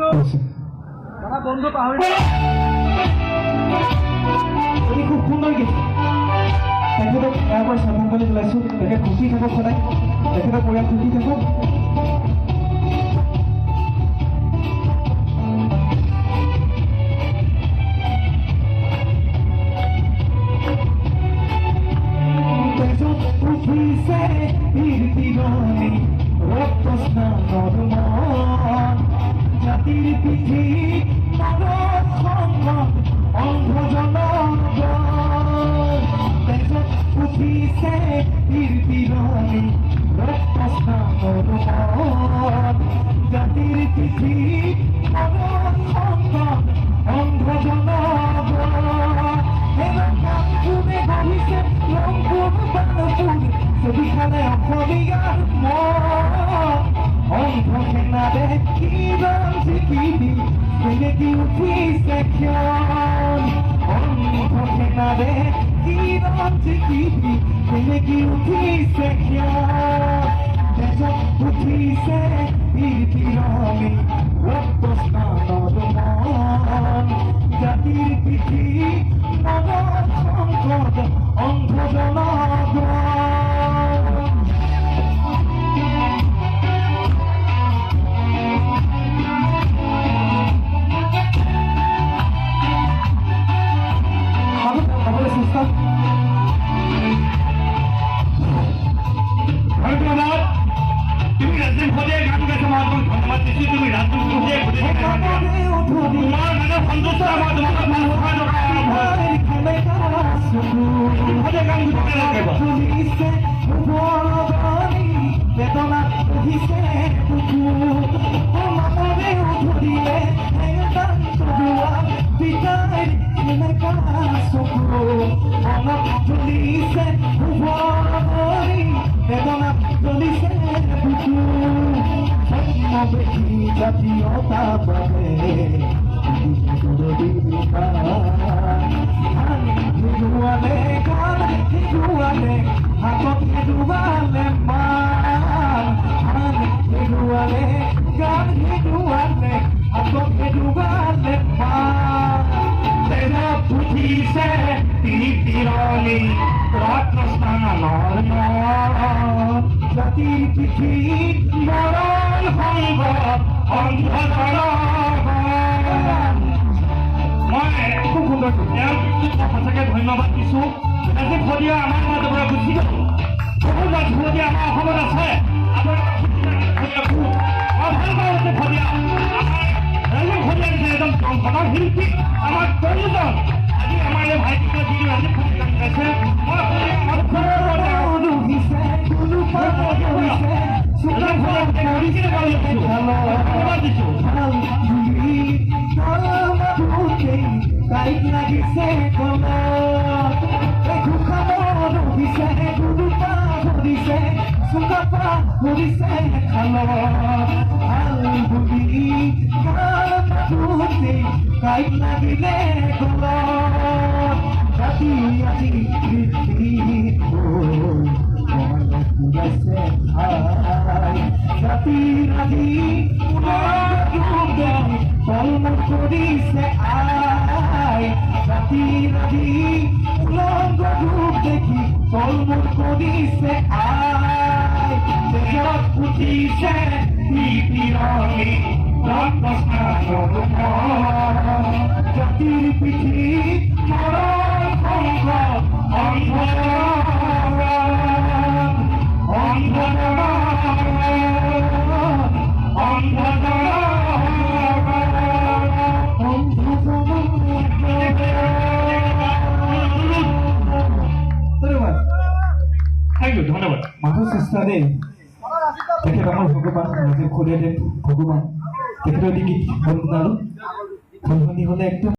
বন্ধু পাহৰি খুব সুন্দৰ গীত তেখেতক ইয়াৰ পৰা শ্ৰদ্ধাঞ্জলি জনাইছোঁ তেখেত সুখী থাকক সদায় তেখেতৰ পৰিয়াল সুখী থাকক উঠিছে পীড়িৰণী ৰক্ত স্নানৰ মন জাতিৰ পিঠি মনত সংগত অন্ধজনগণ তেজত উঠিছে পীড়িৰণী ৰক্ত স্নানৰ মন জাতিৰ পিঠি মনত সংগত অন্ধজনগণ কোনে গঢ়িছে লংপুৰ বানপুৰ ছবিখনে অসমীয়াৰ মন অন্ধ সেনাৰে কিৰণ জিকিবি কেনেকি উঠিছে ক্ষণ অন্ধ সেনাৰে কিৰণ জিকিবি কেনেকি উঠিছে ক্ষণ তেজত উঠিছে পীড়িৰণী ৰক্ত স্নানৰ মন জাতিৰ পিঠি মনত সংকট অন্ধজনগণ তুমি ৰাজদীপ শদিয়াই গান গাইছা মই তোমাক ধন্যবাদ দিছোঁ তুমি ৰাজদীপ শদিয়াই তোমাৰ মানে সন্তুষ্ট মই তোমাক বেদনা উঠিছে মনৰে উঠৰিলে পিতাইৰ কেনেকা চকু মনত জ্বলিছে বেদনা জ্বলিছে বুকু জন্মবেশী জাতীয়তা বাবে হেৰুৱালে গান হেৰুৱালে হাতত হেৰুৱালে মান হেৰুৱালে গান হেৰুৱালে হাতত হেৰুৱালে মান তেজত উঠিছে পীড়িৰণী ৰত্ন স্নানৰ মন জাতিৰ পিঠিত মৰণ সংগত অন্ধজনগণ মই খুব সুন্দৰ তেওঁক সঁচাকৈ ধন্যবাদ দিছোঁ ৰাজদীপ শদিয়া আমাৰ মাজৰ পৰা গুচি গ'ল বহু ৰাজদীপ শদিয়া আমাৰ অসমত আছে মই ভাল পাওঁ ৰাজদীপ শদিয়া ৰাজদীপ শদিয়া নিচিনা এজন কণ্ঠৰ শিল্পী আমাৰ প্ৰয়োজন আজি আমাৰ এই ভাইটিটোৱে যিটো ৰাজদীপ শদিয়া গাইছে মই কাইক লাগিছে কলিছে গুৰুপা ভৰিছে চুকাপা ভৰিছে খাল বুলি কাইক লাগিলে গলত ৰাতি আজি জাতি ৰাতি কলমত কৰিছে আই জাতি ৰাতি উলংগ ৰূপ দেখি কলমত কৰিছে আই তেজত উঠিছে পীড়িৰণী ৰক্ত স্নানৰ মন জাতিৰ পিঠিত মৰণ সংকট ধন্যবাদ মানুহ চেষ্টা দেই তেখেত আমাৰ ভগৱান ৰাজদীপ শদিয়াদেৱ ভগৱান তেখেতৰ এটি গীত গুণগুণালো ভগৱানী হ'লে একদম